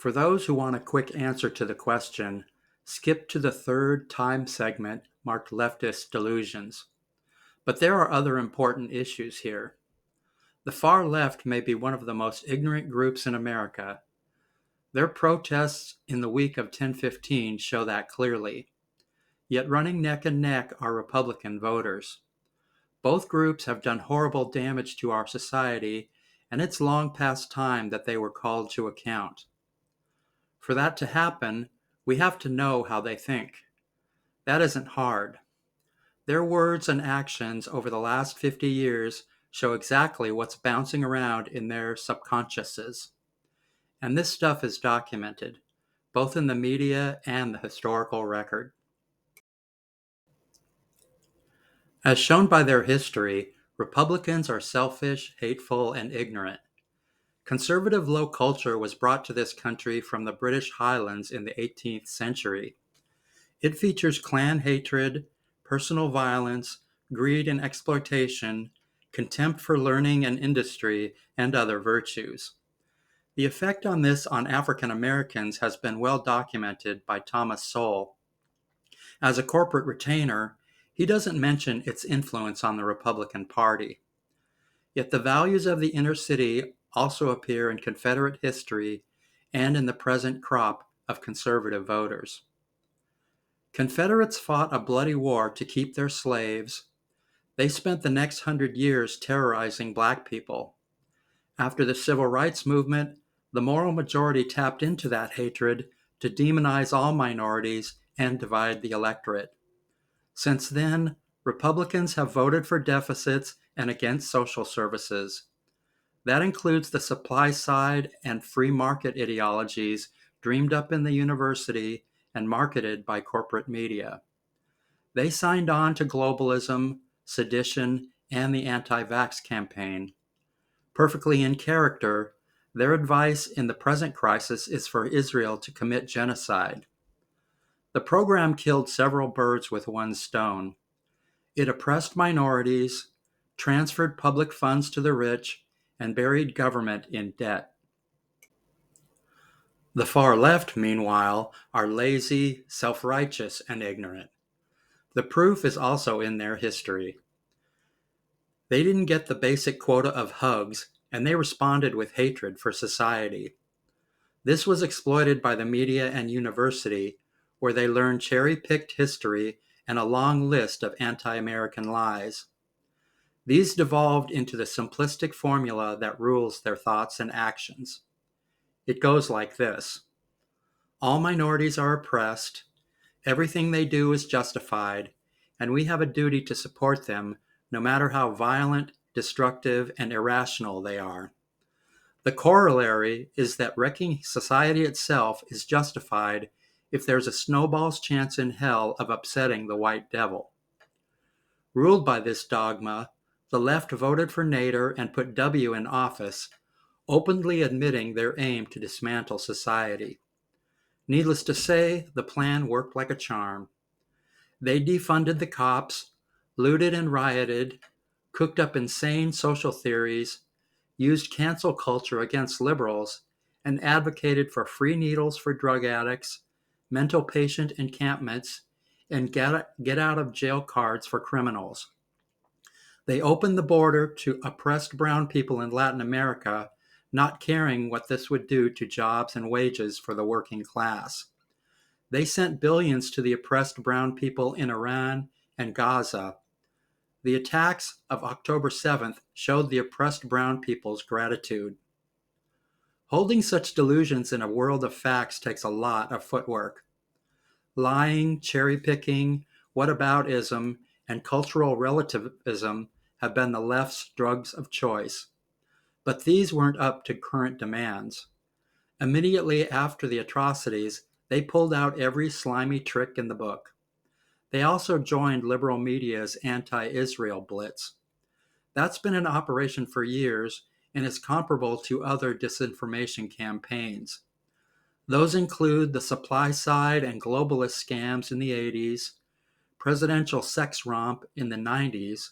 For those who want a quick answer to the question, skip to the third time segment marked Leftist Delusions. But there are other important issues here. The far left may be one of the most ignorant groups in America. Their protests in the week of 10/15 show that clearly. Yet running neck and neck are Republican voters. Both groups have done horrible damage to our society, and it's long past time that they were called to account. For that to happen, we have to know how they think. That isn't hard. Their words and actions over the last 50 years show exactly what's bouncing around in their subconsciouses. And this stuff is documented, both in the media and the historical record. As shown by their history, Republicans are selfish, hateful, and ignorant. Conservative low culture was brought to this country from the British Highlands in the 18th century. It features clan hatred, personal violence, greed and exploitation, contempt for learning and industry, and other virtues. The effect on this on African Americans has been well documented by Thomas Sowell. As a corporate retainer, he doesn't mention its influence on the Republican Party. Yet the values of the inner city also appear in Confederate history and in the present crop of conservative voters. Confederates fought a bloody war to keep their slaves. They spent the next 100 years terrorizing black people. After the Civil Rights Movement, the moral majority tapped into that hatred to demonize all minorities and divide the electorate. Since then, Republicans have voted for deficits and against social services. That includes the supply side and free market ideologies dreamed up in the university and marketed by corporate media. They signed on to globalism, sedition, and the anti-vax campaign. Perfectly in character, their advice in the present crisis is for Israel to commit genocide. The program killed several birds with one stone. It oppressed minorities, transferred public funds to the rich, and buried government in debt. The far left, meanwhile, are lazy, self-righteous, and ignorant. The proof is also in their history. They didn't get the basic quota of hugs, and they responded with hatred for society. This was exploited by the media and university, where they learned cherry-picked history and a long list of anti-American lies. These devolved into the simplistic formula that rules their thoughts and actions. It goes like this. All minorities are oppressed, everything they do is justified, and we have a duty to support them no matter how violent, destructive, and irrational they are. The corollary is that wrecking society itself is justified if there's a snowball's chance in hell of upsetting the white devil. Ruled by this dogma, the left voted for Nader and put W in office, openly admitting their aim to dismantle society. Needless to say, the plan worked like a charm. They defunded the cops, looted and rioted, cooked up insane social theories, used cancel culture against liberals, and advocated for free needles for drug addicts, mental patient encampments, and get out of jail cards for criminals. They opened the border to oppressed brown people in Latin America, not caring what this would do to jobs and wages for the working class. They sent billions to the oppressed brown people in Iran and Gaza. The attacks of October 7th showed the oppressed brown people's gratitude. Holding such delusions in a world of facts takes a lot of footwork. Lying, cherry-picking, whataboutism, and cultural relativism have been the left's drugs of choice. But these weren't up to current demands. Immediately after the atrocities, they pulled out every slimy trick in the book. They also joined liberal media's anti-Israel blitz. That's been in operation for years and is comparable to other disinformation campaigns. Those include the supply side and globalist scams in the 80s, presidential sex romp in the 90s,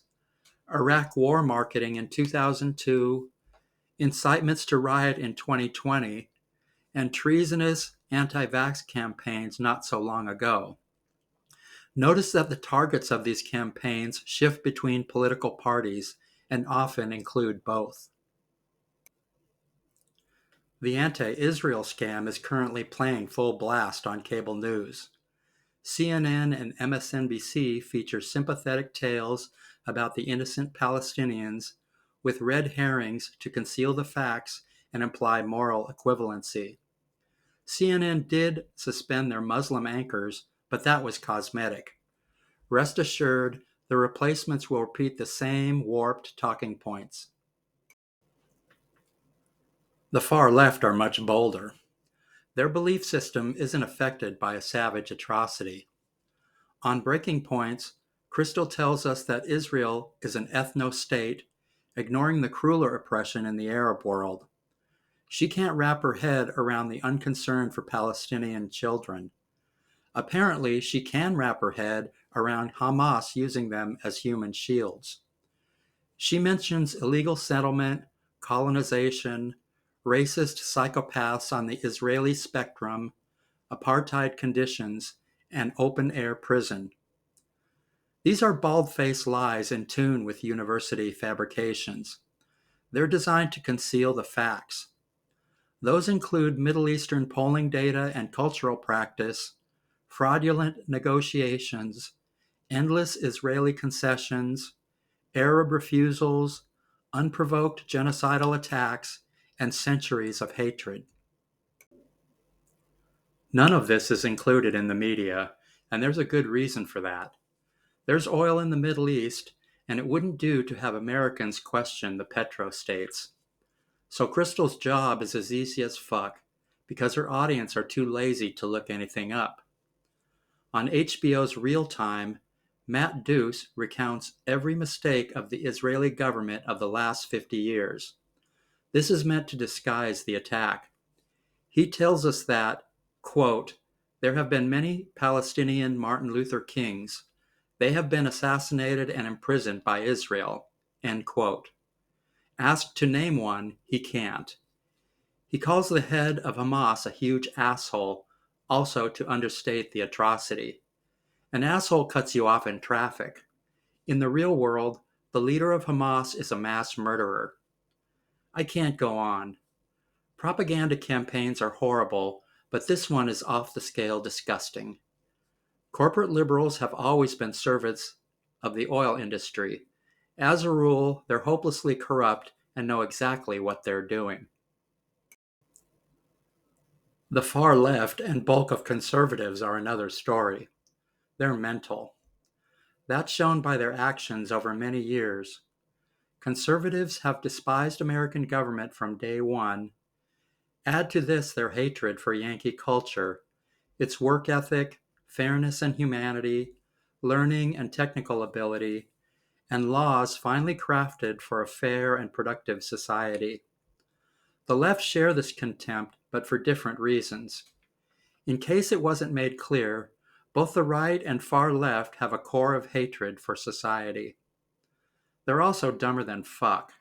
Iraq war marketing in 2002, incitements to riot in 2020, and treasonous anti-vax campaigns not so long ago. Notice that the targets of these campaigns shift between political parties and often include both. The anti-Israel scam is currently playing full blast on cable news. CNN and MSNBC feature sympathetic tales about the innocent Palestinians with red herrings to conceal the facts and imply moral equivalency. CNN did suspend their Muslim anchors, but that was cosmetic. Rest assured, the replacements will repeat the same warped talking points. The far left are much bolder. Their belief system isn't affected by a savage atrocity. On Breaking Points, Crystal tells us that Israel is an ethno-state, ignoring the crueler oppression in the Arab world. She can't wrap her head around the unconcern for Palestinian children. Apparently, she can wrap her head around Hamas using them as human shields. She mentions illegal settlement, colonization, racist psychopaths on the Israeli spectrum, apartheid conditions, and open-air prison. These are bald-faced lies in tune with university fabrications. They're designed to conceal the facts. Those include Middle Eastern polling data and cultural practice, fraudulent negotiations, endless Israeli concessions, Arab refusals, unprovoked genocidal attacks, and centuries of hatred. None of this is included in the media, and there's a good reason for that. There's oil in the Middle East, and it wouldn't do to have Americans question the petrostates. So Crystal's job is as easy as fuck, because her audience are too lazy to look anything up. On HBO's Real Time, Matt Deuce recounts every mistake of the Israeli government of the last 50 years. This is meant to disguise the attack. He tells us that, quote, there have been many Palestinian Martin Luther Kings. They have been assassinated and imprisoned by Israel, end quote. Asked to name one, he can't. He calls the head of Hamas a huge asshole, also to understate the atrocity. An asshole cuts you off in traffic. In the real world, the leader of Hamas is a mass murderer. I can't go on. Propaganda campaigns are horrible, but this one is off the scale disgusting. Corporate liberals have always been servants of the oil industry. As a rule, they're hopelessly corrupt and know exactly what they're doing. The far left and bulk of conservatives are another story. They're mental. That's shown by their actions over many years. Conservatives have despised American government from day one. Add to this their hatred for Yankee culture, its work ethic, fairness and humanity, learning and technical ability, and laws finely crafted for a fair and productive society. The left share this contempt, but for different reasons. In case it wasn't made clear, both the right and far left have a core of hatred for society. They're also dumber than fuck.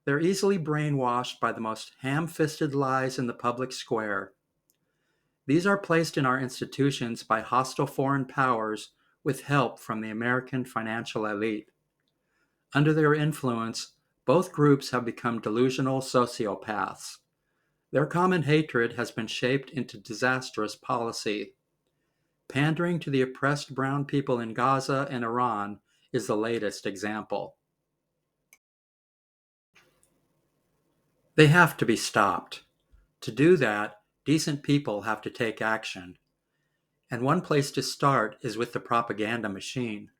They're easily brainwashed by the most ham-fisted lies in the public square. These are placed in our institutions by hostile foreign powers with help from the American financial elite. Under their influence, both groups have become delusional sociopaths. Their common hatred has been shaped into disastrous policy. Pandering to the oppressed brown people in Gaza and Iran is the latest example. They have to be stopped. To do that, decent people have to take action. And one place to start is with the propaganda machine.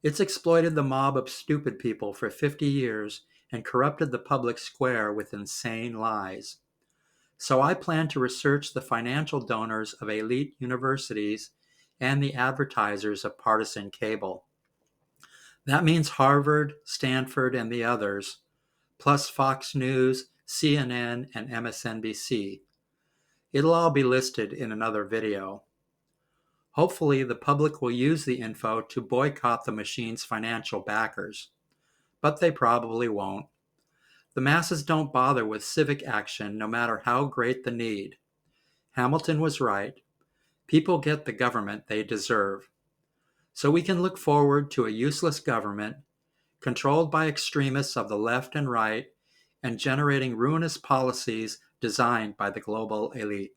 It's exploited the mob of stupid people for 50 years and corrupted the public square with insane lies. So I plan to research the financial donors of elite universities and the advertisers of partisan cable. That means Harvard, Stanford, and the others, plus Fox News, CNN, and MSNBC. It'll all be listed in another video. Hopefully, the public will use the info to boycott the machine's financial backers. But they probably won't. The masses don't bother with civic action no matter how great the need. Hamilton was right. People get the government they deserve. So we can look forward to a useless government controlled by extremists of the left and right and generating ruinous policies designed by the global elite.